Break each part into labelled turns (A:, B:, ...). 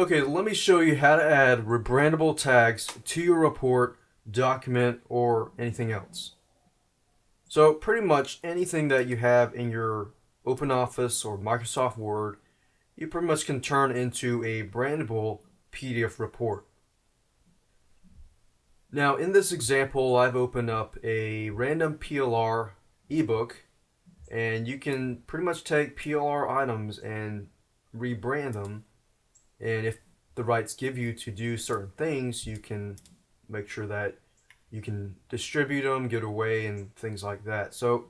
A: Okay, let me show you how to add rebrandable tags to your report, document, or anything else. So pretty much anything that you have in your OpenOffice or Microsoft Word, you pretty much can turn into a brandable PDF report. Now in this example, I've opened up a random PLR ebook, and you can pretty much take PLR items and rebrand them. And if the rights give you to do certain things, you can make sure that you can distribute them, give away, and things like that. So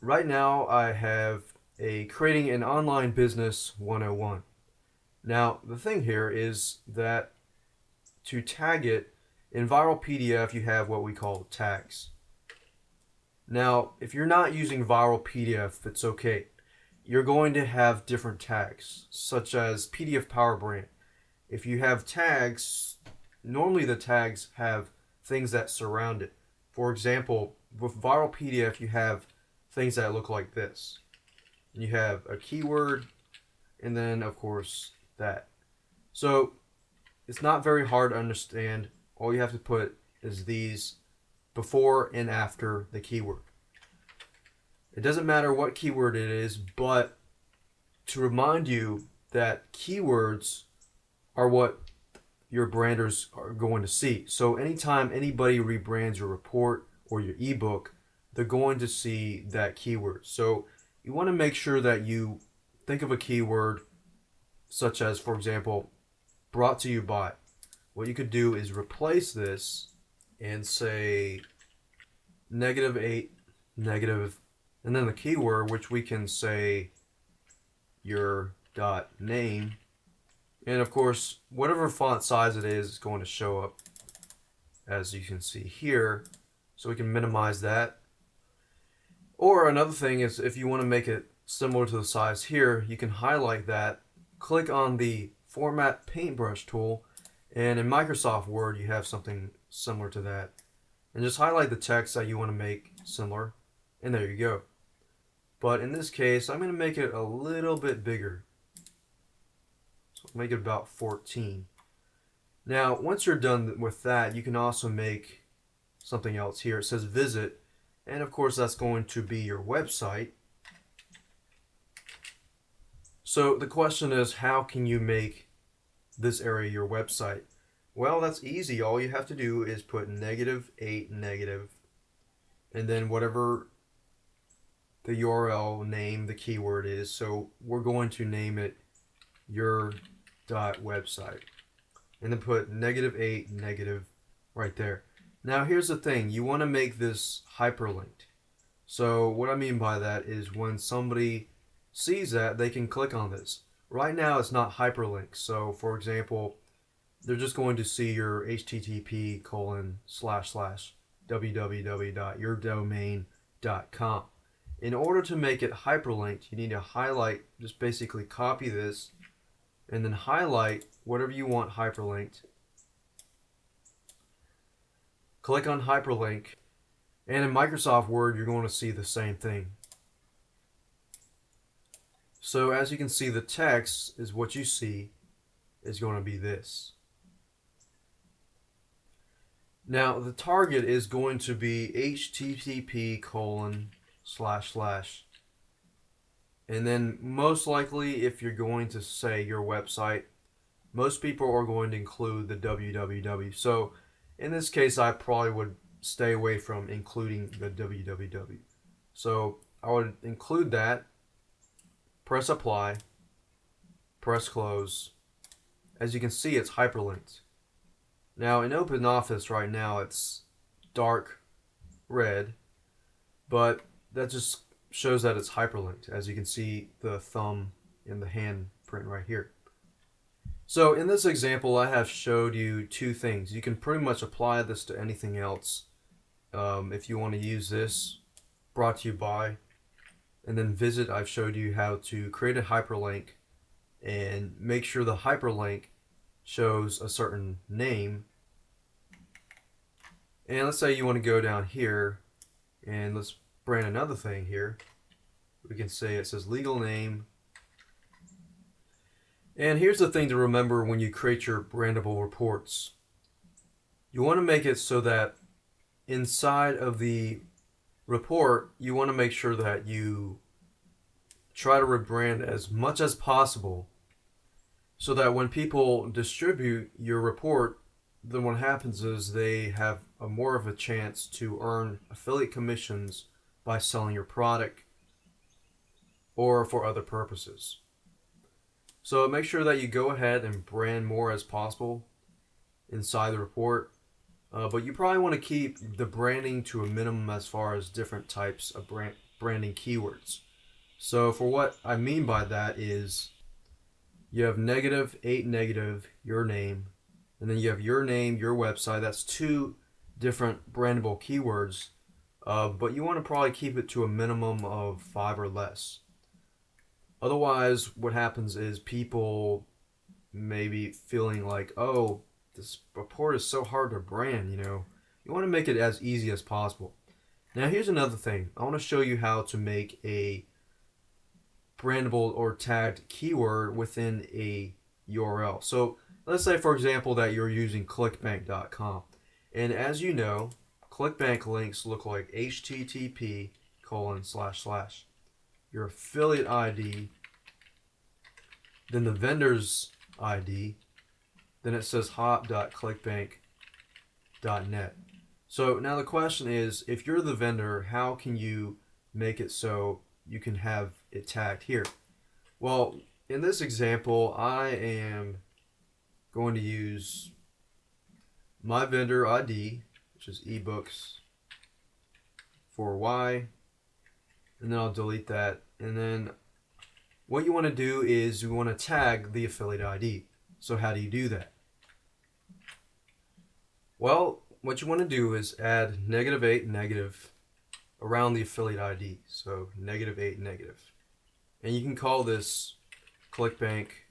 A: right now I have a creating an online business 101. Now the thing here is that to tag it in viral PDF, you have what we call tags. Now if you're not using viral PDF, it's okay. You're going to have different tags, such as PDF Power Brand. If you have tags, normally the tags have things that surround it. For example, with viral PDF, you have things that look like this. You have a keyword, and then of course that. So it's not very hard to understand. All you have to put is these before and after the keyword. It doesn't matter what keyword it is, but to remind you that keywords are what your branders are going to see. So anytime anybody rebrands your report or your ebook, they're going to see that keyword. So you want to make sure that you think of a keyword such as, for example, brought to you by. What you could do is replace this and say -8, negative, and then the keyword, which we can say your .name, and of course whatever font size it is going to show up, as you can see here. So we can minimize that. Or another thing is, if you want to make it similar to the size here, you can highlight that, click on the Format Paintbrush tool, and in Microsoft Word you have something similar to that, and just highlight the text that you want to make similar, and there you go. But in this case, I'm going to make it a little bit bigger. So make it about 14. Now, once you're done with that, you can also make something else here. It says visit, and of course that's going to be your website. So the question is, how can you make this area your website? Well, that's easy. All you have to do is put -8, negative, and then whatever the URL name, the keyword is. So we're going to name it your .website, and then put -8, negative right there. Now here's the thing, you want to make this hyperlinked. So what I mean by that is when somebody sees that, they can click on this. Right now it's not hyperlinked. So for example, they're just going to see your http://www.yourdomain.com. In order to make it hyperlinked, you need to highlight, just basically copy this, and then highlight whatever you want hyperlinked. Click on hyperlink, and in Microsoft Word, you're going to see the same thing. So as you can see, the text is what you see is going to be this. Now the target is going to be http:// and then most likely, if you're going to say your website, most people are going to include the www. So in this case, I probably would stay away from including the www. So I would include that, press apply, press close. As you can see, it's hyperlinked. Now in OpenOffice right now it's dark red, but that just shows that it's hyperlinked. As you can see, the thumb and the hand print right here. So in this example, I have showed you two things. You can pretty much apply this to anything else. If you want to use this, brought to you by, and then visit, I've showed you how to create a hyperlink and make sure the hyperlink shows a certain name. And let's say you want to go down here, and let's brand another thing here. We can say it says legal name, And here's the thing to remember when you create your brandable reports. You want to make it so that inside of the report, you want to make sure that you try to rebrand as much as possible so that when people distribute your report, then what happens is they have a more of a chance to earn affiliate commissions by selling your product or for other purposes. So make sure that you go ahead and brand more as possible inside the report. But you probably want to keep the branding to a minimum as far as different types of branding keywords. So for what I mean by that is you have -8 your name, and then you have your name, your website. That's two different brandable keywords, but you want to probably keep it to a minimum of 5 or less. Otherwise, what happens is people may be feeling like, oh, this report is so hard to brand, You want to make it as easy as possible. Now, here's another thing. I want to show you how to make a brandable or tagged keyword within a URL. So let's say, for example, that you're using clickbank.com. And as you know, ClickBank links look like http:// your affiliate ID, then the vendor's ID, then it says hop.clickbank.net. So now the question is, if you're the vendor, how can you make it so you can have it tagged here? Well, in this example, I am going to use my vendor ID, which is ebooks for Y, and then I'll delete that. And then what you want to do is you want to tag the affiliate ID. So how do you do that? Well, what you want to do is add -8 around the affiliate ID. So -8. And you can call this ClickBank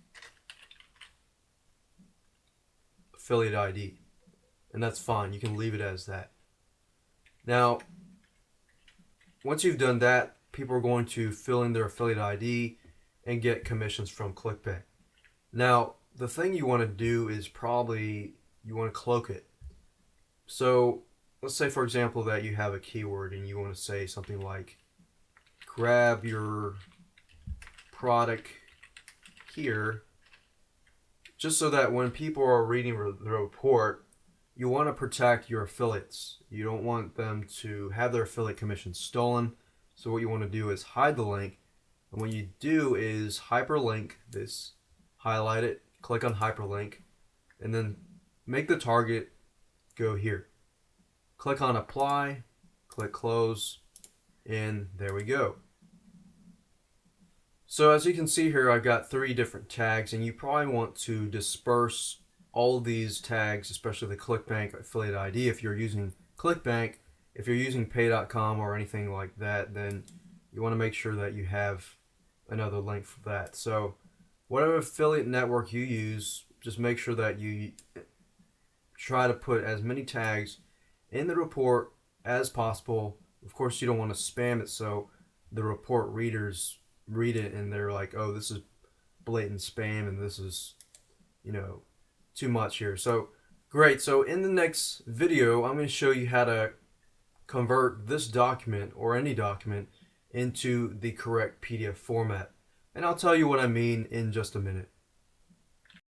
A: affiliate ID. And that's fine. You can leave it as that. Now, once you've done that, people are going to fill in their affiliate ID and get commissions from ClickBank. Now, the thing you want to do is probably you want to cloak it. So let's say, for example, that you have a keyword and you want to say something like, grab your product here, just so that when people are reading the report, you want to protect your affiliates. You don't want them to have their affiliate commission stolen. So what you want to do is hide the link. And what you do is hyperlink this, highlight it, click on hyperlink, and then make the target go here. Click on apply, click close, and there we go. So as you can see here, I've got 3 different tags, and you probably want to disperse all of these tags, especially the ClickBank affiliate ID. If you're using ClickBank, if you're using pay.com or anything like that, then you want to make sure that you have another link for that. So whatever affiliate network you use, just make sure that you try to put as many tags in the report as possible. Of course, you don't want to spam it so the report readers read it and they're like, oh, this is blatant spam and this is, too much here. So great. So in the next video, I'm going to show you how to convert this document or any document into the correct PDF format. And I'll tell you what I mean in just a minute.